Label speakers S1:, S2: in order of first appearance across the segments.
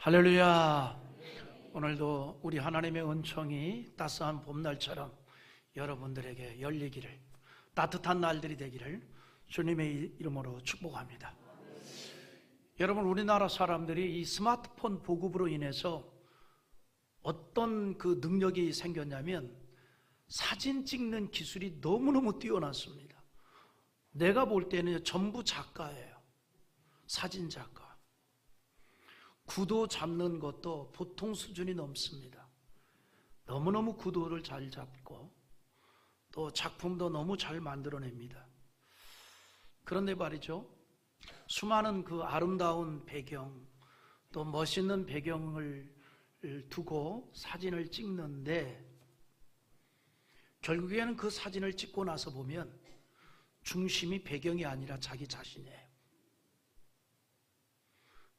S1: 할렐루야. 오늘도 우리 하나님의 은총이 따스한 봄날처럼 여러분들에게 열리기를, 따뜻한 날들이 되기를 주님의 이름으로 축복합니다. 여러분, 우리나라 사람들이 이 스마트폰 보급으로 인해서 어떤 그 능력이 생겼냐면 사진 찍는 기술이 너무너무 뛰어났습니다. 내가 볼 때는 전부 작가예요. 사진 작가. 구도 잡는 것도 보통 수준이 넘습니다. 너무너무 구도를 잘 잡고 또 작품도 너무 잘 만들어냅니다. 그런데 말이죠, 수많은 그 아름다운 배경, 또 멋있는 배경을 두고 사진을 찍는데 결국에는 그 사진을 찍고 나서 보면 중심이 배경이 아니라 자기 자신이에요.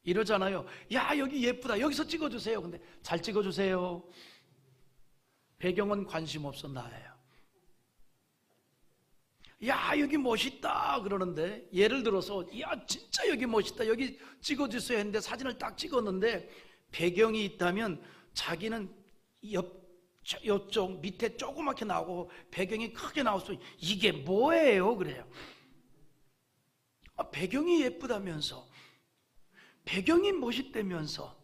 S1: 이러잖아요. 야, 여기 예쁘다, 여기서 찍어주세요. 근데 잘 찍어주세요. 배경은 관심 없어, 나예요. 야, 여기 멋있다 그러는데, 예를 들어서 야, 진짜 여기 멋있다, 여기 찍어주세요 했는데 사진을 딱 찍었는데 배경이 있다면 자기는 옆쪽 밑에 조그맣게 나오고 배경이 크게 나왔어. 이게 뭐예요? 그래요. 배경이 예쁘다면서, 배경이 멋있다면서,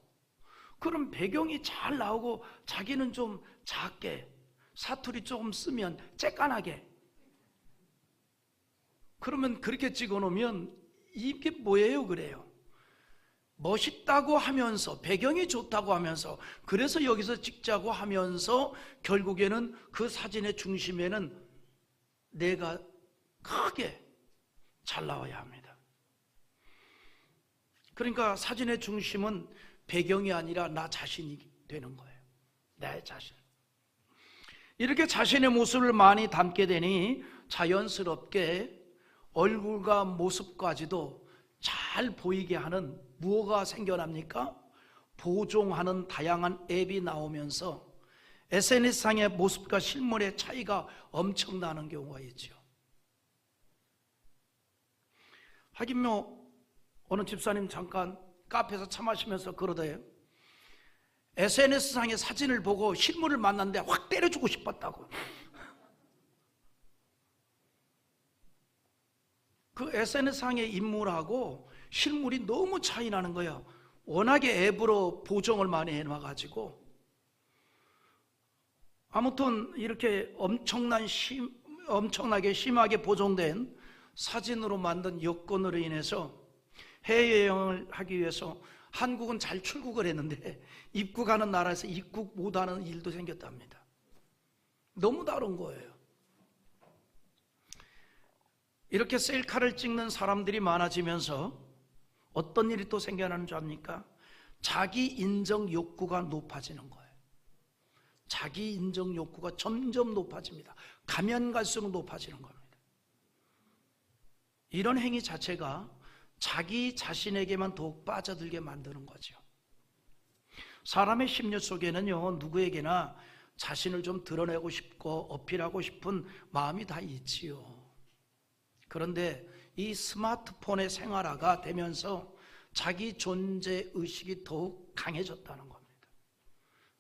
S1: 그럼 배경이 잘 나오고 자기는 좀 작게, 사투리 조금 쓰면 쬐깐하게, 그러면 그렇게 찍어놓으면 이게 뭐예요? 그래요. 멋있다고 하면서, 배경이 좋다고 하면서, 그래서 여기서 찍자고 하면서 결국에는 그 사진의 중심에는 내가 크게 잘 나와야 합니다. 그러니까 사진의 중심은 배경이 아니라 나 자신이 되는 거예요. 내 자신. 이렇게 자신의 모습을 많이 담게 되니 자연스럽게 얼굴과 모습까지도 잘 보이게 하는 무엇가 생겨납니까? 보정하는 다양한 앱이 나오면서 SNS상의 모습과 실물의 차이가 엄청나는 경우가 있죠. 하긴 어느 집사님 잠깐 카페에서 차 마시면서 그러대요. SNS상의 사진을 보고 실물을 만났는데 확 때려주고 싶었다고. 그 SNS상의 인물하고 실물이 너무 차이 나는 거예요. 워낙에 앱으로 보정을 많이 해놔가지고. 아무튼 이렇게 엄청나게 심하게 보정된 사진으로 만든 여건으로 인해서 해외여행을 하기 위해서 한국은 잘 출국을 했는데 입국하는 나라에서 입국 못하는 일도 생겼답니다. 너무 다른 거예요. 이렇게 셀카를 찍는 사람들이 많아지면서 어떤 일이 또 생겨나는 줄 압니까? 자기 인정 욕구가 높아지는 거예요. 자기 인정 욕구가 점점 높아집니다. 가면 갈수록 높아지는 겁니다. 이런 행위 자체가 자기 자신에게만 더욱 빠져들게 만드는 거죠. 사람의 심리 속에는요, 누구에게나 자신을 좀 드러내고 싶고 어필하고 싶은 마음이 다 있지요. 그런데 이 스마트폰의 생활화가 되면서 자기 존재의식이 더욱 강해졌다는 겁니다.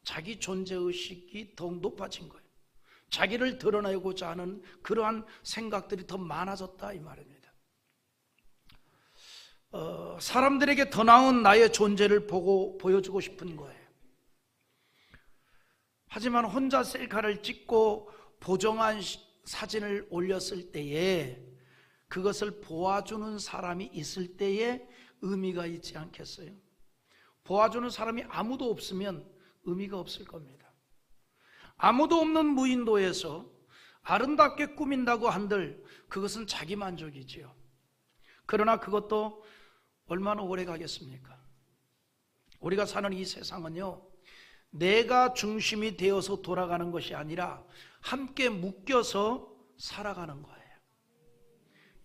S1: 자기 존재의식이 더욱 높아진 거예요. 자기를 드러내고자 하는 그러한 생각들이 더 많아졌다 이 말입니다. 사람들에게 더 나은 나의 존재를 보여주고 싶은 거예요. 하지만 혼자 셀카를 찍고 보정한 사진을 올렸을 때에 그것을 보아주는 사람이 있을 때에 의미가 있지 않겠어요? 보아주는 사람이 아무도 없으면 의미가 없을 겁니다. 아무도 없는 무인도에서 아름답게 꾸민다고 한들 그것은 자기 만족이지요. 그러나 그것도 얼마나 오래 가겠습니까? 우리가 사는 이 세상은요, 내가 중심이 되어서 돌아가는 것이 아니라 함께 묶여서 살아가는 거예요.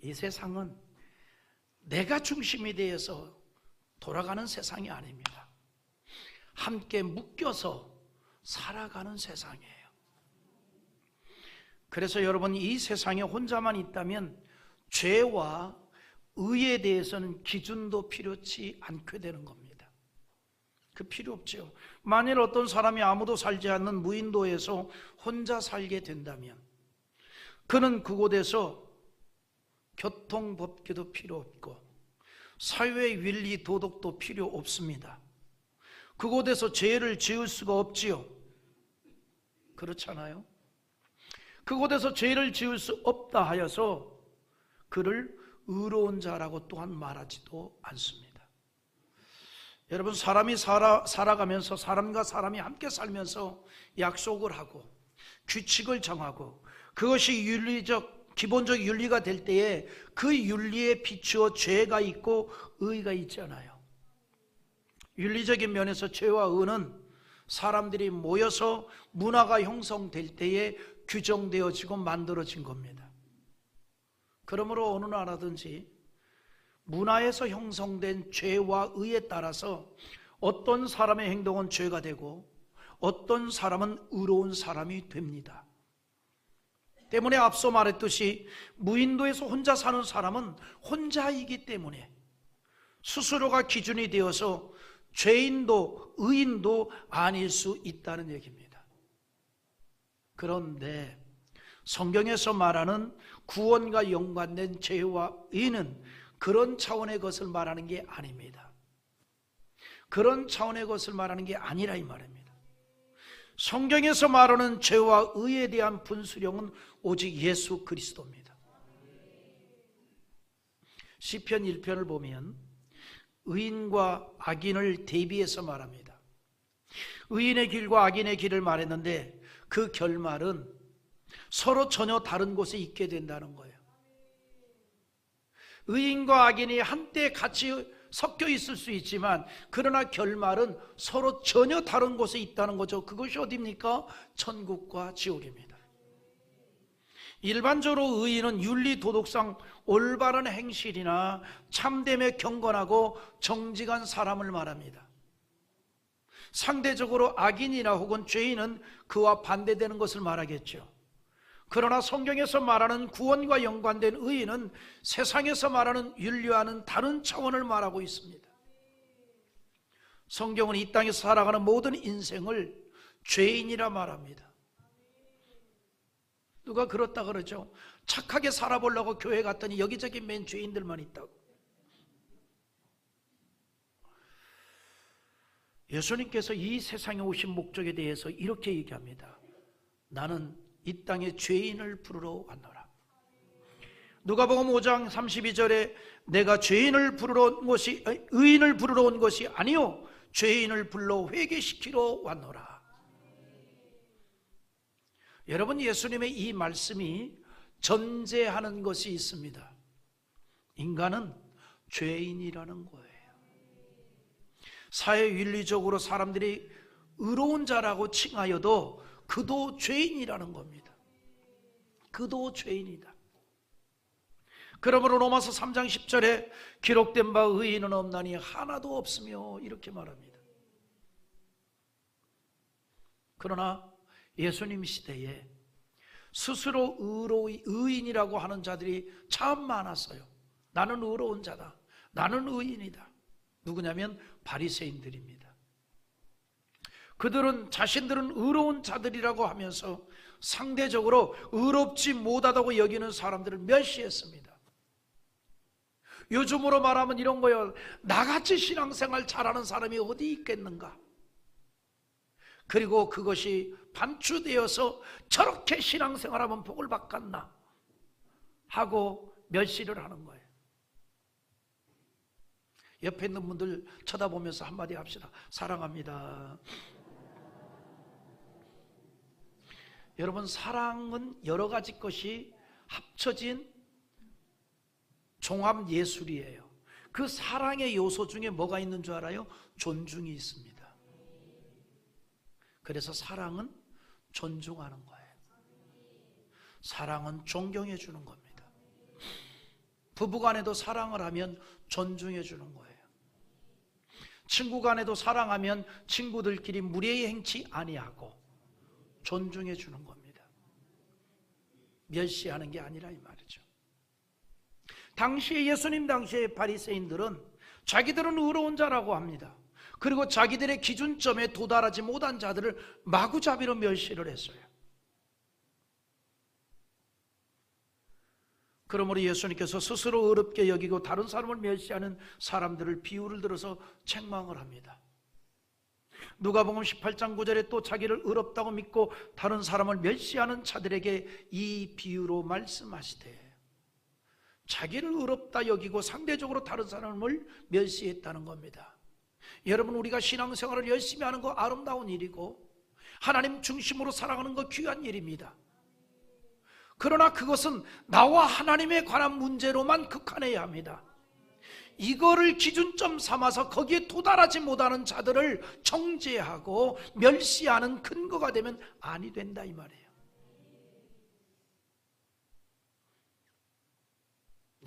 S1: 이 세상은 내가 중심이 되어서 돌아가는 세상이 아닙니다. 함께 묶여서 살아가는 세상이에요. 그래서 여러분, 이 세상에 혼자만 있다면 죄와 의에 대해서는 기준도 필요치 않게 되는 겁니다. 그 필요 없죠. 만일 어떤 사람이 아무도 살지 않는 무인도에서 혼자 살게 된다면 그는 그곳에서 교통법규도 필요 없고 사회 윤리 도덕도 필요 없습니다. 그곳에서 죄를 지을 수가 없지요. 그렇잖아요. 그곳에서 죄를 지을 수 없다 하여서 그를 의로운 자라고 또한 말하지도 않습니다. 여러분, 사람이 살아가면서 사람과 사람이 함께 살면서 약속을 하고 규칙을 정하고 그것이 기본적 윤리가 될 때에 그 윤리에 비추어 죄가 있고 의가 있잖아요. 윤리적인 면에서 죄와 의는 사람들이 모여서 문화가 형성될 때에 규정되어지고 만들어진 겁니다. 그러므로 어느 나라든지 문화에서 형성된 죄와 의에 따라서 어떤 사람의 행동은 죄가 되고 어떤 사람은 의로운 사람이 됩니다. 때문에 앞서 말했듯이 무인도에서 혼자 사는 사람은 혼자이기 때문에 스스로가 기준이 되어서 죄인도 의인도 아닐 수 있다는 얘기입니다. 그런데 성경에서 말하는 구원과 연관된 죄와 의는 그런 차원의 것을 말하는 게 아닙니다. 그런 차원의 것을 말하는 게 아니라 이 말입니다. 성경에서 말하는 죄와 의에 대한 분수령은 오직 예수 그리스도입니다. 시편 1편을 보면 의인과 악인을 대비해서 말합니다. 의인의 길과 악인의 길을 말했는데 그 결말은 서로 전혀 다른 곳에 있게 된다는 거예요. 의인과 악인이 한때 같이 섞여 있을 수 있지만 그러나 결말은 서로 전혀 다른 곳에 있다는 거죠. 그것이 어디입니까? 천국과 지옥입니다. 일반적으로 의인은 윤리 도덕상 올바른 행실이나 참됨에 경건하고 정직한 사람을 말합니다. 상대적으로 악인이나 혹은 죄인은 그와 반대되는 것을 말하겠죠. 그러나 성경에서 말하는 구원과 연관된 의인은 세상에서 말하는 윤리와는 다른 차원을 말하고 있습니다. 성경은 이 땅에서 살아가는 모든 인생을 죄인이라 말합니다. 누가 그렇다 그러죠? 착하게 살아보려고 교회 갔더니 여기저기 맨 죄인들만 있다고. 예수님께서 이 세상에 오신 목적에 대해서 이렇게 얘기합니다. 나는 이 땅에 죄인을 부르러 왔노라. 누가복음 5장 32절에 내가 의인을 부르러 온 것이 아니요 죄인을 불러 회개시키러 왔노라. 여러분, 예수님의 이 말씀이 전제하는 것이 있습니다. 인간은 죄인이라는 거예요. 사회윤리적으로 사람들이 의로운 자라고 칭하여도 그도 죄인이라는 겁니다. 그도 죄인이다. 그러므로 로마서 3장 10절에 기록된 바 의인은 없나니 하나도 없으며 이렇게 말합니다. 그러나 예수님 시대에 스스로 의인이라고 하는 자들이 참 많았어요. 나는 의로운 자다. 나는 의인이다. 누구냐면 바리새인들입니다. 그들은 자신들은 의로운 자들이라고 하면서 상대적으로 의롭지 못하다고 여기는 사람들을 멸시했습니다. 요즘으로 말하면 이런 거예요. 나같이 신앙생활 잘하는 사람이 어디 있겠는가? 그리고 그것이 반추되어서 저렇게 신앙생활하면 복을 받겠나 하고 멸시를 하는 거예요. 옆에 있는 분들 쳐다보면서 한마디 합시다. 사랑합니다. 여러분, 사랑은 여러 가지 것이 합쳐진 종합 예술이에요. 그 사랑의 요소 중에 뭐가 있는 줄 알아요? 존중이 있습니다. 그래서 사랑은 존중하는 거예요. 사랑은 존경해 주는 겁니다. 부부간에도 사랑을 하면 존중해 주는 거예요. 친구간에도 사랑하면 친구들끼리 무례히 행치 아니하고 존중해 주는 겁니다. 멸시하는 게 아니라 이 말이죠. 당시에 예수님 당시의 바리새인들은 자기들은 의로운 자라고 합니다. 그리고 자기들의 기준점에 도달하지 못한 자들을 마구잡이로 멸시를 했어요. 그러므로 예수님께서 스스로 어렵게 여기고 다른 사람을 멸시하는 사람들을 비유를 들어서 책망을 합니다. 누가복음 18장 9절에 또 자기를 의롭다고 믿고 다른 사람을 멸시하는 자들에게 이 비유로 말씀하시되, 자기를 의롭다 여기고 상대적으로 다른 사람을 멸시했다는 겁니다. 여러분, 우리가 신앙생활을 열심히 하는 거 아름다운 일이고 하나님 중심으로 살아가는 거 귀한 일입니다. 그러나 그것은 나와 하나님에 관한 문제로만 국한해야 합니다. 이거를 기준점 삼아서 거기에 도달하지 못하는 자들을 정죄하고 멸시하는 근거가 되면 아니 된다 이 말이에요.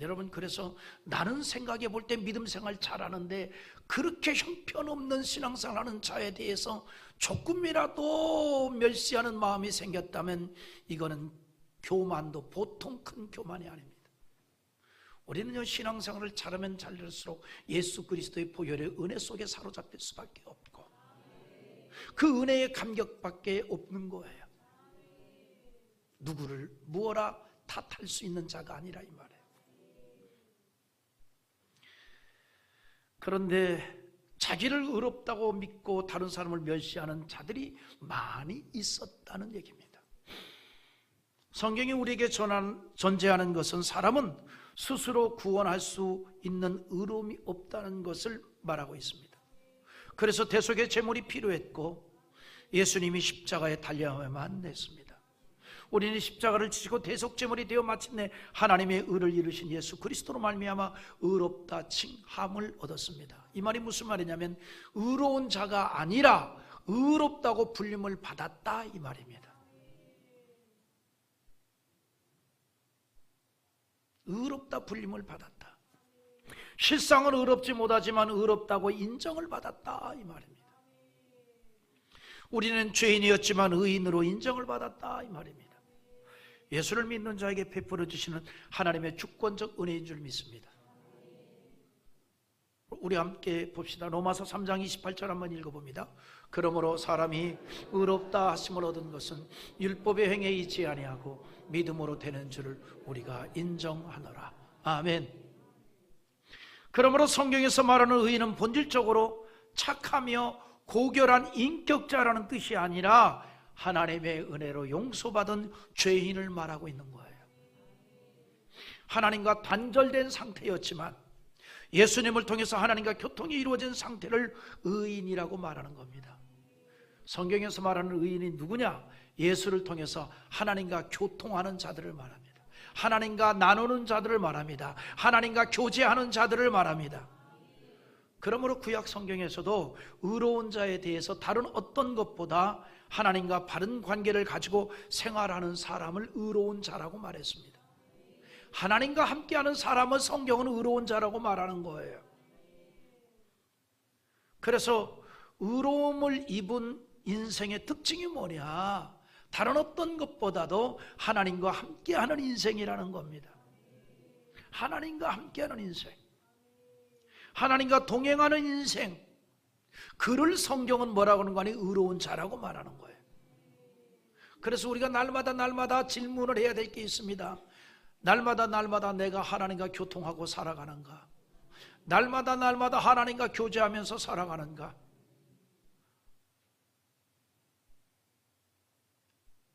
S1: 여러분, 그래서 나는 생각해 볼 때 믿음 생활 잘하는데 그렇게 형편없는 신앙생활하는 자에 대해서 조금이라도 멸시하는 마음이 생겼다면 이거는 교만도 보통 큰 교만이 아닙니다. 우리는요, 신앙생활을 잘하면 잘할수록 예수 그리스도의 보혈의 은혜 속에 사로잡힐 수밖에 없고 그 은혜의 감격밖에 없는 거예요. 누구를 무엇라 탓할 수 있는 자가 아니라 이 말이에요. 그런데 자기를 의롭다고 믿고 다른 사람을 멸시하는 자들이 많이 있었다는 얘기입니다. 성경이 우리에게 전제하는 것은 사람은 스스로 구원할 수 있는 의로움이 없다는 것을 말하고 있습니다. 그래서 대속의 제물이 필요했고 예수님이 십자가에 달려야만 했습니다. 우리는 십자가를 지시고 대속 제물이 되어 마침내 하나님의 의를 이루신 예수 그리스도로 말미암아 의롭다 칭함을 얻었습니다. 이 말이 무슨 말이냐면 의로운 자가 아니라 의롭다고 불림을 받았다 이 말입니다. 의롭다 불림을 받았다. 실상은 의롭지 못하지만 의롭다고 인정을 받았다 이 말입니다. 우리는 죄인이었지만 의인으로 인정을 받았다 이 말입니다. 예수를 믿는 자에게 베풀어 주시는 하나님의 주권적 은혜인 줄 믿습니다. 우리 함께 봅시다. 로마서 3장 28절 한번 읽어봅니다. 그러므로 사람이 의롭다 하심을 얻은 것은 율법의 행위에 있지 아니하고 믿음으로 되는 줄을 우리가 인정하노라. 아멘. 그러므로 성경에서 말하는 의인은 본질적으로 착하며 고결한 인격자라는 뜻이 아니라 하나님의 은혜로 용서받은 죄인을 말하고 있는 거예요. 하나님과 단절된 상태였지만 예수님을 통해서 하나님과 교통이 이루어진 상태를 의인이라고 말하는 겁니다. 성경에서 말하는 의인이 누구냐? 예수를 통해서 하나님과 교통하는 자들을 말합니다. 하나님과 나누는 자들을 말합니다. 하나님과 교제하는 자들을 말합니다. 그러므로 구약 성경에서도 의로운 자에 대해서 다른 어떤 것보다 하나님과 바른 관계를 가지고 생활하는 사람을 의로운 자라고 말했습니다. 하나님과 함께하는 사람은 성경은 의로운 자라고 말하는 거예요. 그래서 의로움을 입은 인생의 특징이 뭐냐? 다른 어떤 것보다도 하나님과 함께하는 인생이라는 겁니다. 하나님과 함께하는 인생, 하나님과 동행하는 인생, 그를 성경은 뭐라고 하는 거 아니? 의로운 자라고 말하는 거예요. 그래서 우리가 날마다 질문을 해야 될 게 있습니다. 날마다 내가 하나님과 교통하고 살아가는가? 날마다 하나님과 교제하면서 살아가는가?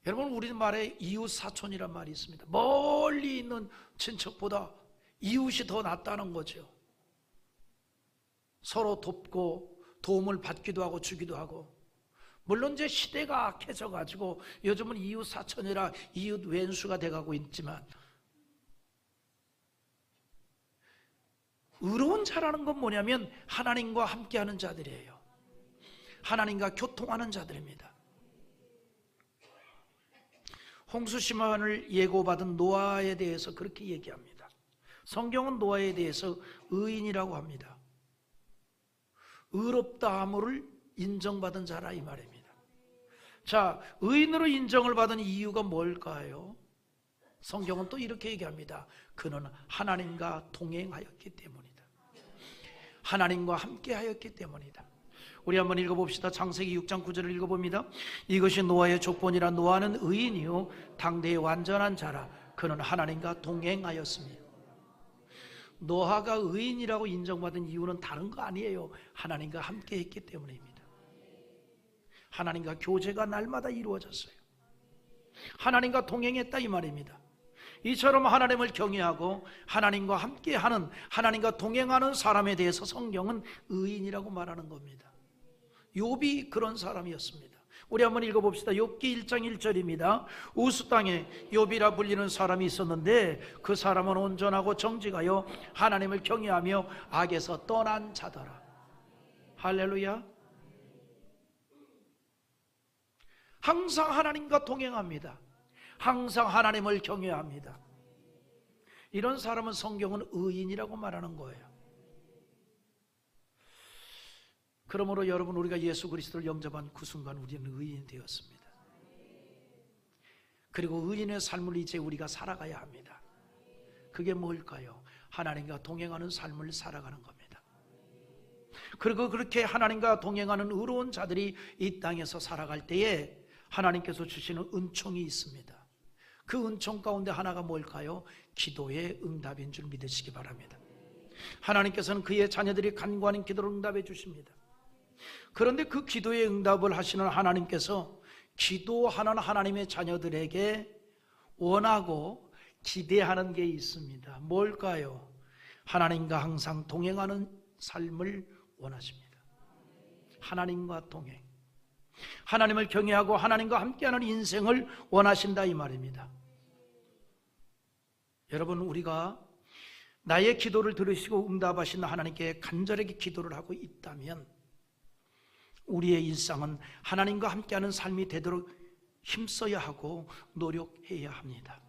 S1: 여러분, 우리 말에 이웃 사촌이란 말이 있습니다. 멀리 있는 친척보다 이웃이 더 낫다는 거죠. 서로 돕고 도움을 받기도 하고 주기도 하고. 물론 이제 시대가 악해져 가지고 요즘은 이웃 사촌이라 이웃 왼수가 돼가고 있지만, 의로운 자라는 건 뭐냐면 하나님과 함께하는 자들이에요. 하나님과 교통하는 자들입니다. 홍수 심판을 예고받은 노아에 대해서 그렇게 얘기합니다. 성경은 노아에 대해서 의인이라고 합니다. 의롭다 함을 인정받은 자라 이 말입니다. 자, 의인으로 인정을 받은 이유가 뭘까요? 성경은 또 이렇게 얘기합니다. 그는 하나님과 동행하였기 때문이다. 하나님과 함께 하였기 때문이다. 우리 한번 읽어봅시다. 창세기 6장 9절을 읽어봅니다. 이것이 노아의 족본이라. 노아는 의인이요 당대의 완전한 자라. 그는 하나님과 동행하였으며. 노아가 의인이라고 인정받은 이유는 다른 거 아니에요. 하나님과 함께 했기 때문입니다. 하나님과 교제가 날마다 이루어졌어요. 하나님과 동행했다 이 말입니다. 이처럼 하나님을 경외하고 하나님과 함께하는, 하나님과 동행하는 사람에 대해서 성경은 의인이라고 말하는 겁니다. 욥이 그런 사람이었습니다. 우리 한번 읽어봅시다. 욥기 1장 1절입니다. 우스 땅에 욥이라 불리는 사람이 있었는데 그 사람은 온전하고 정직하여 하나님을 경외하며 악에서 떠난 자더라. 할렐루야. 항상 하나님과 동행합니다. 항상 하나님을 경외합니다. 이런 사람은 성경은 의인이라고 말하는 거예요. 그러므로 여러분, 우리가 예수 그리스도를 영접한 그 순간 우리는 의인이 되었습니다. 그리고 의인의 삶을 이제 우리가 살아가야 합니다. 그게 뭘까요? 하나님과 동행하는 삶을 살아가는 겁니다. 그리고 그렇게 하나님과 동행하는 의로운 자들이 이 땅에서 살아갈 때에 하나님께서 주시는 은총이 있습니다. 그 은총 가운데 하나가 뭘까요? 기도의 응답인 줄 믿으시기 바랍니다. 하나님께서는 그의 자녀들이 간구하는 기도를 응답해 주십니다. 그런데 그 기도의 응답을 하시는 하나님께서 기도하는 하나님의 자녀들에게 원하고 기대하는 게 있습니다. 뭘까요? 하나님과 항상 동행하는 삶을 원하십니다. 하나님과 동행, 하나님을 경외하고 하나님과 함께하는 인생을 원하신다 이 말입니다. 여러분, 우리가 나의 기도를 들으시고 응답하시는 하나님께 간절하게 기도를 하고 있다면 우리의 일상은 하나님과 함께하는 삶이 되도록 힘써야 하고 노력해야 합니다.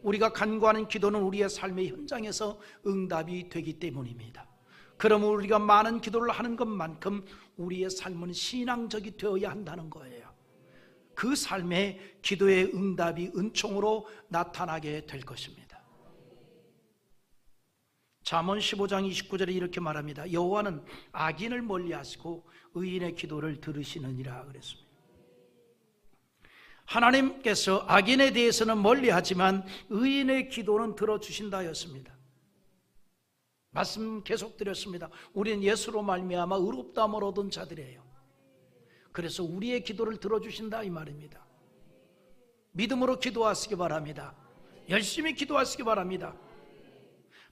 S1: 우리가 간구하는 기도는 우리의 삶의 현장에서 응답이 되기 때문입니다. 그러면 우리가 많은 기도를 하는 것만큼 우리의 삶은 신앙적이 되어야 한다는 거예요. 그 삶에 기도의 응답이 은총으로 나타나게 될 것입니다. 잠언 15장 29절에 이렇게 말합니다. 여호와는 악인을 멀리하시고 의인의 기도를 들으시느니라 그랬습니다. 하나님께서 악인에 대해서는 멀리하지만 의인의 기도는 들어주신다 하였습니다. 말씀 계속 드렸습니다. 우리는 예수로 말미암아 의롭다함을 얻은 자들이에요. 그래서 우리의 기도를 들어주신다 이 말입니다. 믿음으로 기도하시기 바랍니다. 열심히 기도하시기 바랍니다.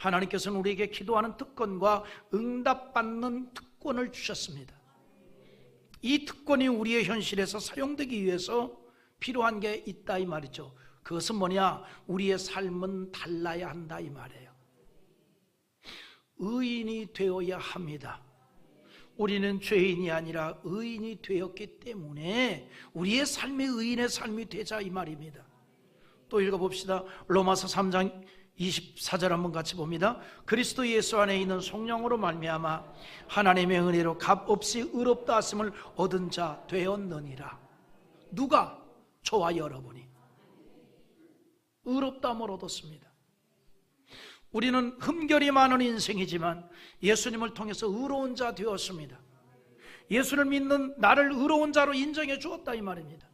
S1: 하나님께서는 우리에게 기도하는 특권과 응답받는 특권을 주셨습니다. 이 특권이 우리의 현실에서 사용되기 위해서 필요한 게 있다 이 말이죠. 그것은 뭐냐? 우리의 삶은 달라야 한다 이 말이에요. 의인이 되어야 합니다. 우리는 죄인이 아니라 의인이 되었기 때문에 우리의 삶이 의인의 삶이 되자 이 말입니다. 또 읽어봅시다. 로마서 3장 24절 한번 같이 봅니다. 그리스도 예수 안에 있는 성령으로 말미암아 하나님의 은혜로 값없이 의롭다 하심을 얻은 자 되었느니라. 누가? 저와 여러분이 의롭다함을 얻었습니다. 우리는 흠결이 많은 인생이지만 예수님을 통해서 의로운 자 되었습니다. 예수를 믿는 나를 의로운 자로 인정해 주었다 이 말입니다.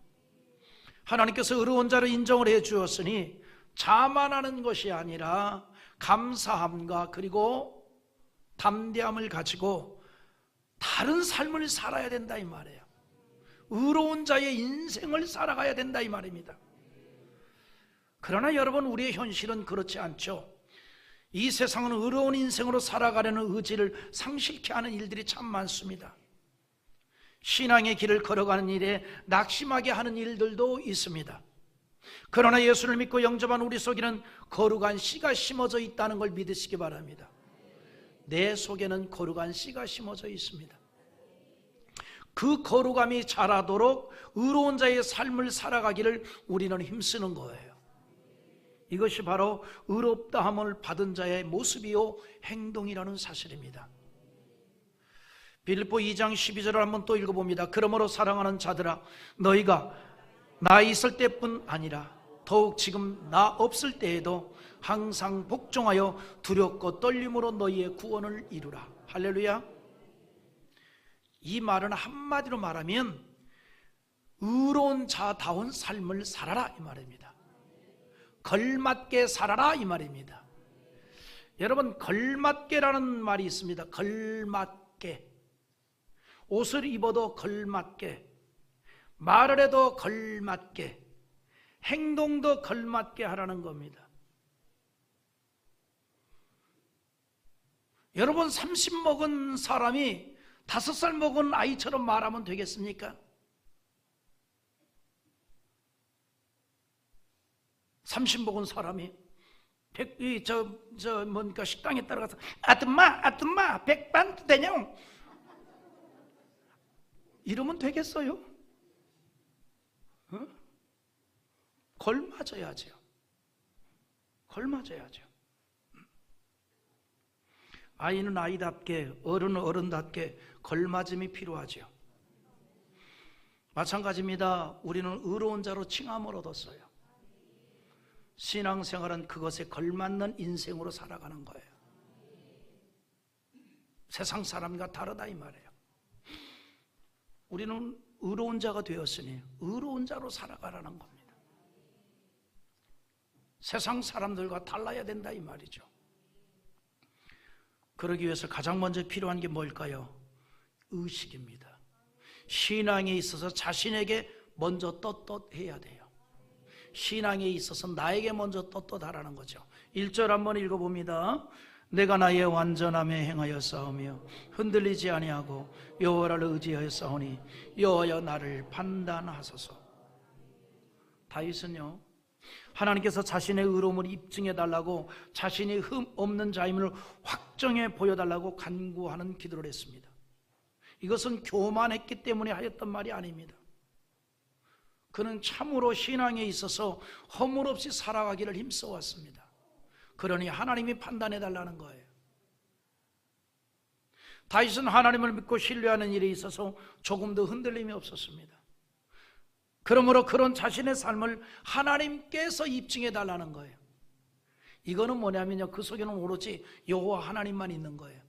S1: 하나님께서 의로운 자로 인정을 해 주었으니 자만하는 것이 아니라 감사함과 그리고 담대함을 가지고 다른 삶을 살아야 된다 이 말이에요. 의로운 자의 인생을 살아가야 된다 이 말입니다. 그러나 여러분, 우리의 현실은 그렇지 않죠. 이 세상은 의로운 인생으로 살아가려는 의지를 상실케 하는 일들이 참 많습니다. 신앙의 길을 걸어가는 일에 낙심하게 하는 일들도 있습니다. 그러나 예수를 믿고 영접한 우리 속에는 거룩한 씨가 심어져 있다는 걸 믿으시기 바랍니다. 내 속에는 거룩한 씨가 심어져 있습니다. 그 거룩함이 자라도록 의로운 자의 삶을 살아가기를 우리는 힘쓰는 거예요. 이것이 바로 의롭다함을 받은 자의 모습이요 행동이라는 사실입니다. 빌립보 2장 12절을 한번 또 읽어봅니다. 그러므로 사랑하는 자들아, 너희가 나 있을 때뿐 아니라 더욱 지금 나 없을 때에도 항상 복종하여 두렵고 떨림으로 너희의 구원을 이루라. 할렐루야. 이 말은 한마디로 말하면 의로운 자다운 삶을 살아라 이 말입니다. 걸맞게 살아라 이 말입니다. 여러분, 걸맞게라는 말이 있습니다. 걸맞게. 옷을 입어도 걸맞게, 말을 해도 걸맞게, 행동도 걸맞게 하라는 겁니다. 여러분, 30 먹은 사람이 5살 먹은 아이처럼 말하면 되겠습니까? 30 먹은 사람이 뭔가 식당에 따라가서 아줌마 백반 되냐? 이러면 되겠어요? 걸맞아야죠. 걸맞아야죠. 아이는 아이답게, 어른은 어른답게 걸맞음이 필요하죠. 마찬가지입니다. 우리는 의로운 자로 칭함을 얻었어요. 신앙생활은 그것에 걸맞는 인생으로 살아가는 거예요. 세상 사람과 다르다 이 말이에요. 우리는 의로운 자가 되었으니 의로운 자로 살아가라는 겁니다. 세상 사람들과 달라야 된다 이 말이죠. 그러기 위해서 가장 먼저 필요한 게 뭘까요? 의식입니다. 신앙에 있어서 자신에게 먼저 떳떳해야 돼요. 신앙에 있어서 나에게 먼저 떳떳하라는 거죠. 1절 한번 읽어봅니다. 내가 나의 완전함에 행하여 싸우며 흔들리지 아니하고 여호와를 의지하여 싸우니 여호와여 나를 판단하소서. 다윗은요, 하나님께서 자신의 의로움을 입증해 달라고, 자신이 흠 없는 자임을 확정해 보여달라고 간구하는 기도를 했습니다. 이것은 교만했기 때문에 하였던 말이 아닙니다. 그는 참으로 신앙에 있어서 허물 없이 살아가기를 힘써왔습니다. 그러니 하나님이 판단해 달라는 거예요. 다윗은 하나님을 믿고 신뢰하는 일에 있어서 조금도 흔들림이 없었습니다. 그러므로 그런 자신의 삶을 하나님께서 입증해 달라는 거예요. 이거는 뭐냐면요, 그 속에는 오로지 여호와 하나님만 있는 거예요.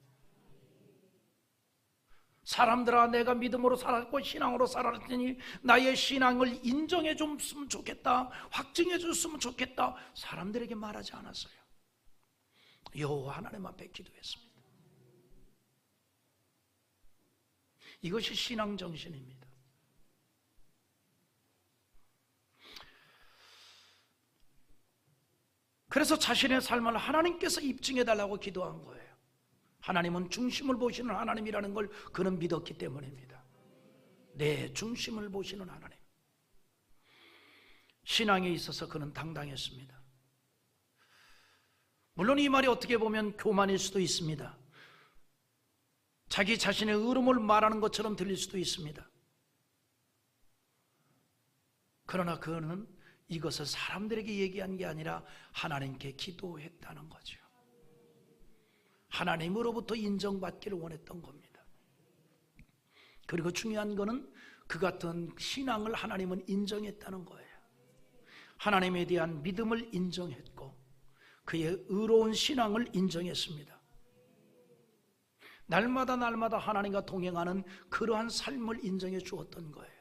S1: 사람들아, 내가 믿음으로 살았고 신앙으로 살았더니 나의 신앙을 인정해 줬으면 좋겠다, 확증해 줬으면 좋겠다, 사람들에게 말하지 않았어요. 여호와 하나님 앞에 기도했습니다. 이것이 신앙 정신입니다. 그래서 자신의 삶을 하나님께서 입증해 달라고 기도한 거예요. 하나님은 중심을 보시는 하나님이라는 걸 그는 믿었기 때문입니다. 내 중심을 보시는 하나님. 신앙에 있어서 그는 당당했습니다. 물론 이 말이 어떻게 보면 교만일 수도 있습니다. 자기 자신의 의로움을 말하는 것처럼 들릴 수도 있습니다. 그러나 그는 이것을 사람들에게 얘기한 게 아니라 하나님께 기도했다는 거죠. 하나님으로부터 인정받기를 원했던 겁니다. 그리고 중요한 거는 그 같은 신앙을 하나님은 인정했다는 거예요. 하나님에 대한 믿음을 인정했고 그의 의로운 신앙을 인정했습니다. 날마다 하나님과 동행하는 그러한 삶을 인정해 주었던 거예요.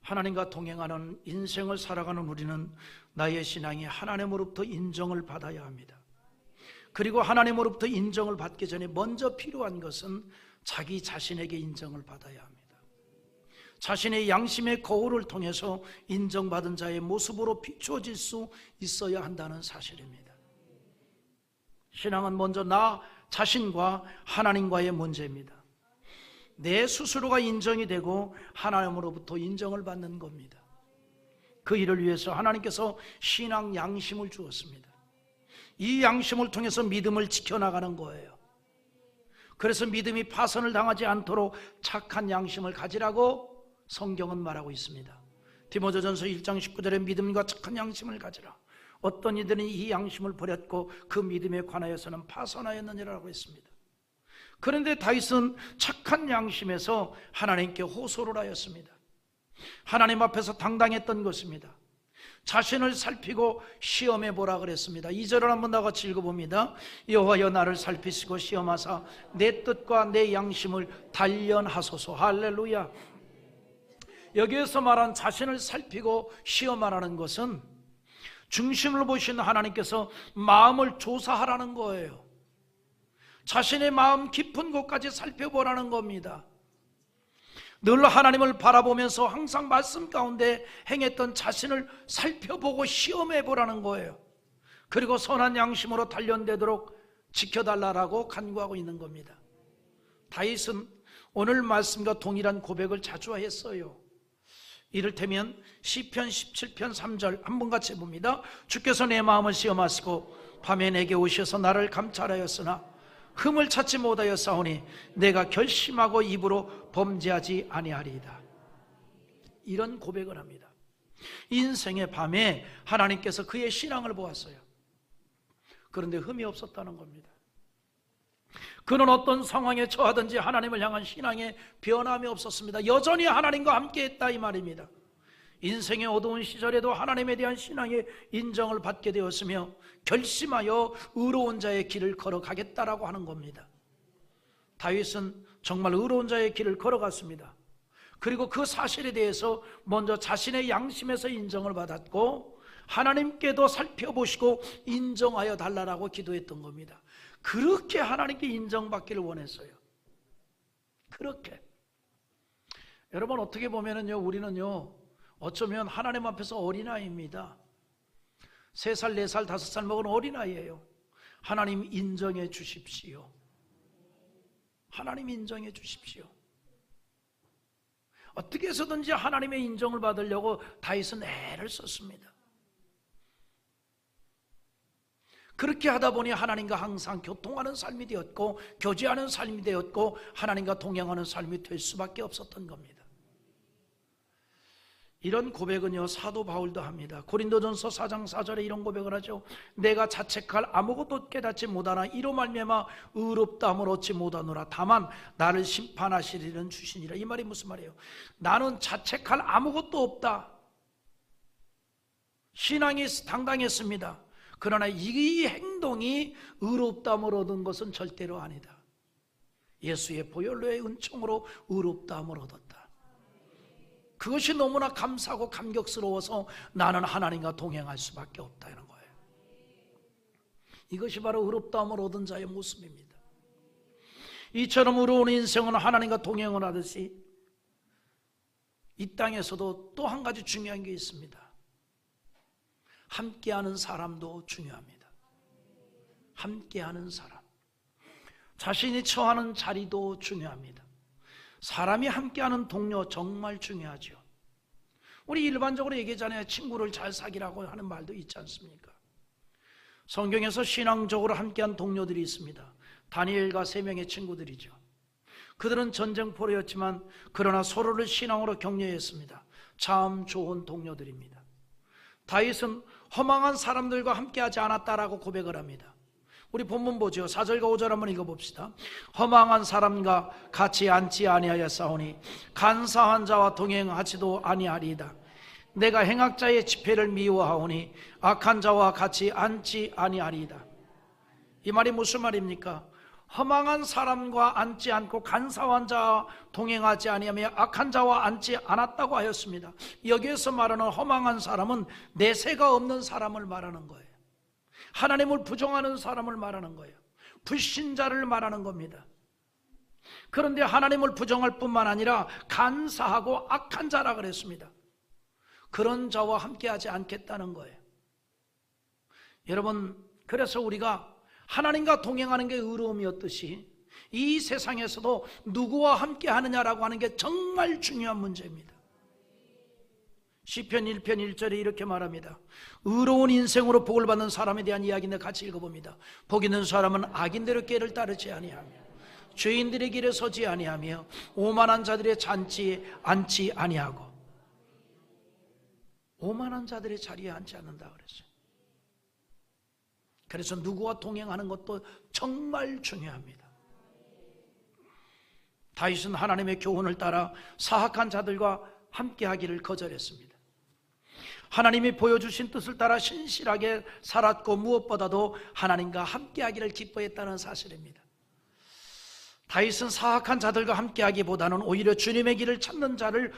S1: 하나님과 동행하는 인생을 살아가는 우리는 나의 신앙이 하나님으로부터 인정을 받아야 합니다. 그리고 하나님으로부터 인정을 받기 전에 먼저 필요한 것은 자기 자신에게 인정을 받아야 합니다. 자신의 양심의 거울을 통해서 인정받은 자의 모습으로 비추어질 수 있어야 한다는 사실입니다. 신앙은 먼저 나 자신과 하나님과의 문제입니다. 내 스스로가 인정이 되고 하나님으로부터 인정을 받는 겁니다. 그 일을 위해서 하나님께서 신앙 양심을 주었습니다. 이 양심을 통해서 믿음을 지켜나가는 거예요. 그래서 믿음이 파선을 당하지 않도록 착한 양심을 가지라고 성경은 말하고 있습니다. 디모데전서 1장 19절에 믿음과 착한 양심을 가지라. 어떤 이들은 이 양심을 버렸고 그 믿음에 관하여서는 파선하였느니라고 했습니다. 그런데 다윗은 착한 양심에서 하나님께 호소를 하였습니다. 하나님 앞에서 당당했던 것입니다. 자신을 살피고 시험해 보라 그랬습니다. 2절을 한번 다 같이 읽어봅니다. 여호와여 나를 살피시고 시험하사 내 뜻과 내 양심을 단련하소서. 할렐루야. 여기에서 말한 자신을 살피고 시험하라는 것은 중심을 보시는 하나님께서 마음을 조사하라는 거예요. 자신의 마음 깊은 곳까지 살펴보라는 겁니다. 늘 하나님을 바라보면서 항상 말씀 가운데 행했던 자신을 살펴보고 시험해 보라는 거예요. 그리고 선한 양심으로 단련되도록 지켜달라고 간구하고 있는 겁니다. 다윗은 오늘 말씀과 동일한 고백을 자주 했어요. 이를테면 시편 17편 3절 한번 같이 봅니다. 주께서 내 마음을 시험하시고 밤에 내게 오셔서 나를 감찰하였으나 흠을 찾지 못하였사오니 내가 결심하고 입으로 범죄하지 아니하리이다. 이런 고백을 합니다. 인생의 밤에 하나님께서 그의 신앙을 보았어요. 그런데 흠이 없었다는 겁니다. 그는 어떤 상황에 처하든지 하나님을 향한 신앙에 변함이 없었습니다. 여전히 하나님과 함께 했다 이 말입니다. 인생의 어두운 시절에도 하나님에 대한 신앙의 인정을 받게 되었으며 결심하여 의로운 자의 길을 걸어가겠다라고 하는 겁니다. 다윗은 정말 의로운 자의 길을 걸어갔습니다. 그리고 그 사실에 대해서 먼저 자신의 양심에서 인정을 받았고 하나님께도 살펴보시고 인정하여 달라고 기도했던 겁니다. 그렇게 하나님께 인정받기를 원했어요. 그렇게. 여러분 어떻게 보면은요, 우리는요 어쩌면 하나님 앞에서 어린아이입니다. 3살, 4살, 5살 먹은 어린아이예요. 하나님 인정해 주십시오. 하나님 인정해 주십시오. 어떻게 해서든지 하나님의 인정을 받으려고 다윗은 애를 썼습니다. 그렇게 하다 보니 하나님과 항상 교통하는 삶이 되었고 교제하는 삶이 되었고 하나님과 동행하는 삶이 될 수밖에 없었던 겁니다. 이런 고백은요 사도 바울도 합니다. 고린도전서 4장 4절에 이런 고백을 하죠. 내가 자책할 아무것도 깨닫지 못하나 이로 말미암아 의롭다함을 얻지 못하노라. 다만 나를 심판하시리는 주시니라. 이 말이 무슨 말이에요? 나는 자책할 아무것도 없다. 신앙이 당당했습니다. 그러나 이 행동이 의롭다함을 얻은 것은 절대로 아니다. 예수의 보혈로의 은총으로 의롭다함을 얻었다. 그것이 너무나 감사하고 감격스러워서 나는 하나님과 동행할 수밖에 없다는 거예요. 이것이 바로 의롭다함을 얻은 자의 모습입니다. 이처럼 의로운 인생은 하나님과 동행을 하듯이 이 땅에서도 또 한 가지 중요한 게 있습니다. 함께하는 사람도 중요합니다. 함께하는 사람, 자신이 처하는 자리도 중요합니다. 사람이 함께하는 동료 정말 중요하죠. 우리 일반적으로 얘기하잖아요. 친구를 잘 사귀라고 하는 말도 있지 않습니까? 성경에서 신앙적으로 함께한 동료들이 있습니다. 다니엘과 3명의 친구들이죠. 그들은 전쟁포로였지만 그러나 서로를 신앙으로 격려했습니다. 참 좋은 동료들입니다. 다윗은 허망한 사람들과 함께하지 않았다라고 고백을 합니다. 우리 본문 보죠. 4절과 5절 한번 읽어봅시다. 허망한 사람과 같이 앉지 아니하였사오니 간사한 자와 동행하지도 아니하리이다. 내가 행악자의 집회를 미워하오니 악한 자와 같이 앉지 아니하리이다. 이 말이 무슨 말입니까? 허망한 사람과 앉지 않고 간사한 자와 동행하지 아니하며 악한 자와 앉지 않았다고 하였습니다. 여기에서 말하는 허망한 사람은 내세가 없는 사람을 말하는 거예요. 하나님을 부정하는 사람을 말하는 거예요. 불신자를 말하는 겁니다. 그런데 하나님을 부정할 뿐만 아니라 간사하고 악한 자라 그랬습니다. 그런 자와 함께하지 않겠다는 거예요. 여러분, 그래서 우리가 하나님과 동행하는 게 의로움이었듯이 이 세상에서도 누구와 함께 하느냐라고 하는 게 정말 중요한 문제입니다. 시편 1편 1절에 이렇게 말합니다. 의로운 인생으로 복을 받는 사람에 대한 이야기인데 같이 읽어봅니다. 복 있는 사람은 악인들의 길을 따르지 아니하며 죄인들의 길에 서지 아니하며 오만한 자들의 잔치에 앉지 아니하고. 오만한 자들의 자리에 앉지 않는다 그랬어요. 그래서 누구와 동행하는 것도 정말 중요합니다. 다윗은 하나님의 교훈을 따라 사악한 자들과 함께하기를 거절했습니다. 하나님이 보여주신 뜻을 따라 신실하게 살았고 무엇보다도 하나님과 함께하기를 기뻐했다는 사실입니다. 다윗은 사악한 자들과 함께하기보다는 오히려 주님의 길을 찾는 자를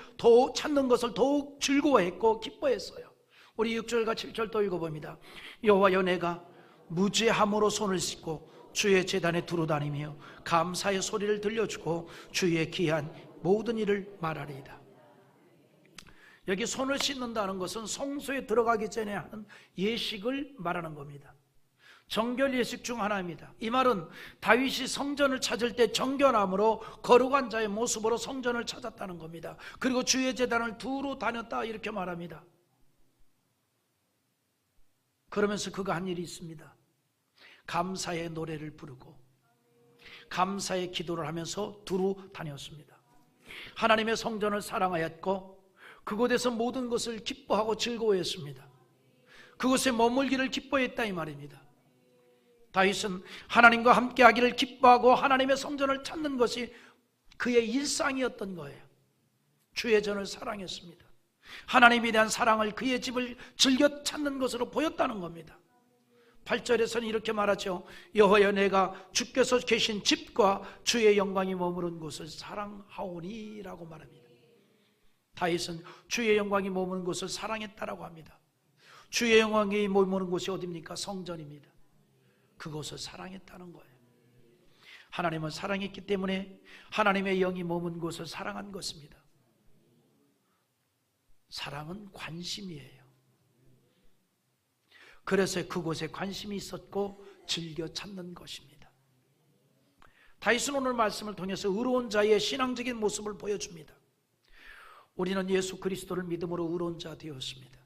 S1: 찾는 것을 더욱 즐거워했고 기뻐했어요. 우리 6절과 7절 또 읽어봅니다. 여호와여, 내가 무죄함으로 손을 씻고 주의 제단에 두루 다니며 감사의 소리를 들려주고 주의 기한 모든 일을 말하리이다. 여기 손을 씻는다는 것은 성소에 들어가기 전에 하는 예식을 말하는 겁니다. 정결 예식 중 하나입니다. 이 말은 다윗이 성전을 찾을 때 정결함으로 거룩한 자의 모습으로 성전을 찾았다는 겁니다. 그리고 주의 제단을 두루 다녔다 이렇게 말합니다. 그러면서 그가 한 일이 있습니다. 감사의 노래를 부르고 감사의 기도를 하면서 두루 다녔습니다. 하나님의 성전을 사랑하였고 그곳에서 모든 것을 기뻐하고 즐거워했습니다. 그곳에 머물기를 기뻐했다 이 말입니다. 다윗은 하나님과 함께하기를 기뻐하고 하나님의 성전을 찾는 것이 그의 일상이었던 거예요. 주의 전을 사랑했습니다. 하나님에 대한 사랑을 그의 집을 즐겨 찾는 것으로 보였다는 겁니다. 8절에서는 이렇게 말하죠. 여호와여, 내가 주께서 계신 집과 주의 영광이 머무른 곳을 사랑하오니 라고 말합니다. 다윗은 주의 영광이 머무는 곳을 사랑했다라고 합니다. 주의 영광이 머무는 곳이 어디입니까? 성전입니다. 그곳을 사랑했다는 거예요. 하나님은 사랑했기 때문에 하나님의 영이 머문 곳을 사랑한 것입니다. 사랑은 관심이에요. 그래서 그곳에 관심이 있었고 즐겨 찾는 것입니다. 다윗은 오늘 말씀을 통해서 의로운 자의 신앙적인 모습을 보여줍니다. 우리는 예수 그리스도를 믿음으로 의로운 자 되었습니다.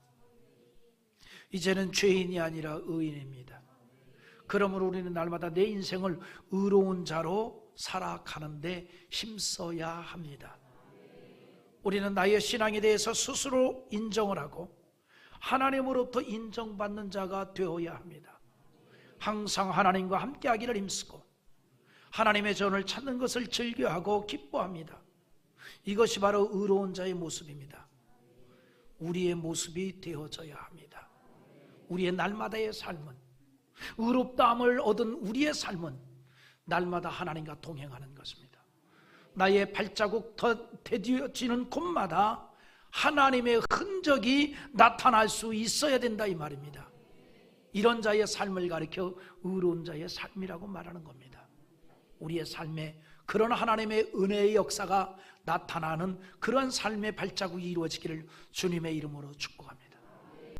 S1: 이제는 죄인이 아니라 의인입니다. 그러므로 우리는 날마다 내 인생을 의로운 자로 살아가는데 힘써야 합니다. 우리는 나의 신앙에 대해서 스스로 인정을 하고 하나님으로부터 인정받는 자가 되어야 합니다. 항상 하나님과 함께하기를 힘쓰고 하나님의 전을 찾는 것을 즐겨하고 기뻐합니다. 이것이 바로 의로운 자의 모습입니다. 우리의 모습이 되어져야 합니다. 우리의 날마다의 삶은, 의롭다함을 얻은 우리의 삶은 날마다 하나님과 동행하는 것입니다. 나의 발자국 더 디뎌지는 곳마다 하나님의 흔적이 나타날 수 있어야 된다 이 말입니다. 이런 자의 삶을 가리켜 의로운 자의 삶이라고 말하는 겁니다. 우리의 삶에 그런 하나님의 은혜의 역사가 나타나는 그런 삶의 발자국이 이루어지기를 주님의 이름으로 축복합니다.